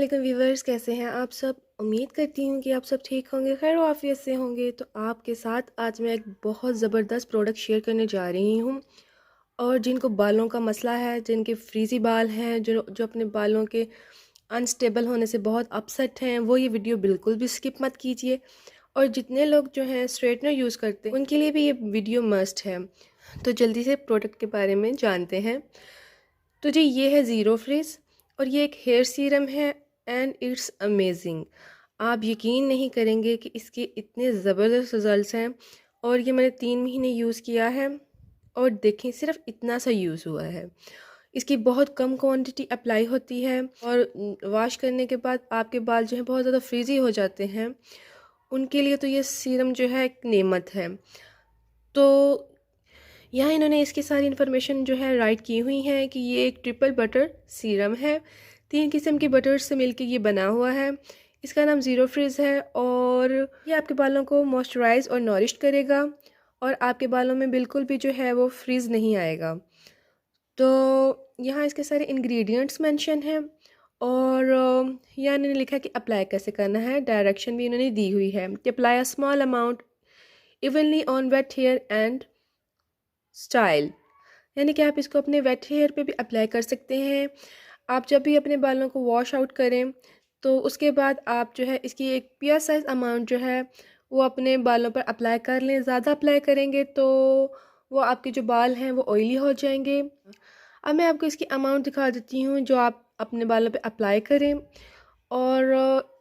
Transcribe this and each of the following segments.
वालेकुम व्यूवर्स, कैसे हैं आप सब। उम्मीद करती हूँ कि आप सब ठीक होंगे, खैर आफियत से होंगे। तो आपके साथ आज मैं एक बहुत ज़बरदस्त प्रोडक्ट शेयर करने जा रही हूँ। और जिनको बालों का मसला है, जिनके फ्रीज़ी बाल हैं, जो जो अपने बालों के अनस्टेबल होने से बहुत अपसेट हैं, वो ये वीडियो बिल्कुल भी स्किप मत कीजिए। और जितने लोग जो हैं स्ट्रेटनर यूज़ करते हैं उनके लिए भी ये वीडियो मस्ट है। तो जल्दी से प्रोडक्ट के बारे में जानते हैं। तो जी ये है ज़ीरो फ्रीज़ और ये एक हेयर सीरम है एंड इट्स अमेजिंग। आप यकीन नहीं करेंगे कि इसके इतने ज़बरदस्त रिज़ल्ट्स हैं। और ये मैंने 3 महीने यूज़ किया है और देखें सिर्फ इतना सा यूज़ हुआ है। इसकी बहुत कम क्वांटिटी अप्लाई होती है और वॉश करने के बाद आपके बाल जो है बहुत ज़्यादा फ्रीज़ी हो जाते हैं, उनके लिए तो ये सीरम जो है एक नेमत है। तो यहाँ इन्होंने इसकी सारी इन्फॉर्मेशन जो है राइट की हुई है कि ये एक ट्रिपल बटर सीरम है। 3 किस्म की बटर से मिलके ये बना हुआ है। इसका नाम ज़ीरो फ्रीज़ है और ये आपके बालों को मॉइस्चराइज और नॉरिश करेगा और आपके बालों में बिल्कुल भी जो है वो फ्रीज़ नहीं आएगा। तो यहाँ इसके सारे इंग्रेडिएंट्स मेंशन हैं और यहाँ इन्होंने लिखा है कि अप्लाई कैसे करना है। डायरेक्शन भी इन्होंने दी हुई है कि apply a small amount evenly on wet hair and style, यानी कि आप इसको अपने वेट हेयर पे भी अप्लाई कर सकते हैं। आप जब भी अपने बालों को वॉश आउट करें तो उसके बाद आप जो है इसकी एक पियर साइज अमाउंट जो है वो अपने बालों पर अप्लाई कर लें। ज़्यादा अप्लाई करेंगे तो वो आपके जो बाल हैं वो ऑयली हो जाएंगे। अब मैं आपको इसकी अमाउंट दिखा देती हूँ जो आप अपने बालों पे अप्लाई करें। और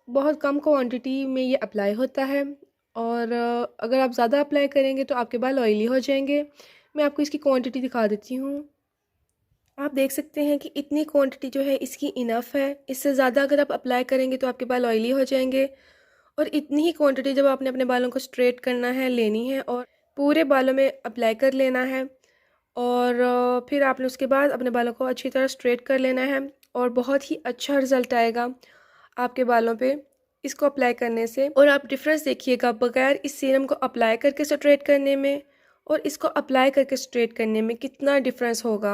बहुत कम क्वांटिटी में ये अप्लाई होता है और अगर आप ज़्यादा अप्लाई करेंगे तो आपके बाल ऑयली हो जाएंगे। मैं आपको इसकी क्वांटिटी दिखा देती हूँ। आप देख सकते हैं कि इतनी क्वांटिटी जो है इसकी इनफ है। इससे ज़्यादा अगर आप अप्लाई करेंगे तो आपके बाल ऑयली हो जाएंगे। और इतनी ही क्वांटिटी जब आपने अपने बालों को स्ट्रेट करना है लेनी है और पूरे बालों में अप्लाई कर लेना है। और फिर आपने उसके बाद अपने बालों को अच्छी तरह स्ट्रेट कर लेना है और बहुत ही अच्छा रिजल्ट आएगा आपके बालों पे इसको अप्लाई करने से। और आप डिफरेंस देखिएगा बगैर इस सीरम को अप्लाई करके स्ट्रेट करने में और इसको अप्लाई करके स्ट्रेट करने में कितना डिफरेंस होगा।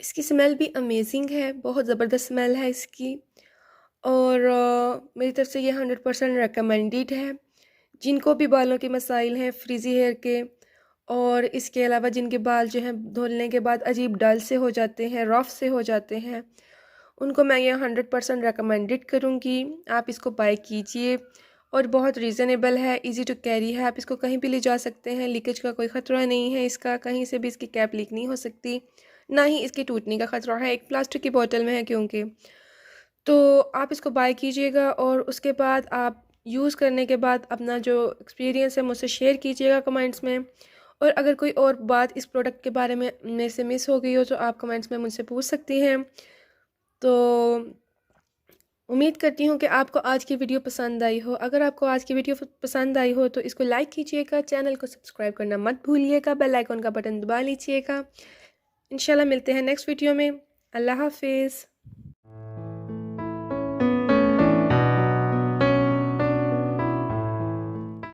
इसकी स्मेल भी अमेजिंग है, बहुत ज़बरदस्त स्मेल है इसकी। और मेरी तरफ से ये 100% रिकमेंडेड है जिनको भी बालों के मसाइल हैं फ्रीजी हेयर के। और इसके अलावा जिनके बाल जो हैं धुलने के बाद अजीब डल से हो जाते हैं, रफ से हो जाते हैं, उनको मैं ये 100% रिकमेंडेड करूँगी। आप इसको बाय कीजिए और बहुत रीज़नेबल है, इजी टू कैरी है। आप इसको कहीं भी ले जा सकते हैं, लीकेज का कोई ख़तरा नहीं है इसका, कहीं से भी इसकी कैप लीक नहीं हो सकती, ना ही इसके टूटने का ख़तरा है। एक प्लास्टिक की बोतल में है क्योंकि। तो आप इसको बाय कीजिएगा और उसके बाद आप यूज़ करने के बाद अपना जो एक्सपीरियंस है मुझसे शेयर कीजिएगा कमेंट्स में। और अगर कोई और बात इस प्रोडक्ट के बारे में मेरे से मिस हो गई हो तो आप कमेंट्स में मुझसे पूछ सकती हैं। तो उम्मीद करती हूँ कि आपको आज की वीडियो पसंद आई हो। अगर आपको आज की वीडियो पसंद आई हो तो इसको लाइक कीजिएगा, चैनल को सब्सक्राइब करना मत भूलिएगा, बेल आइकन का बटन दबा लीजिएगा। इंशाल्लाह मिलते हैं नेक्स्ट वीडियो में। अल्लाह हाफिज़।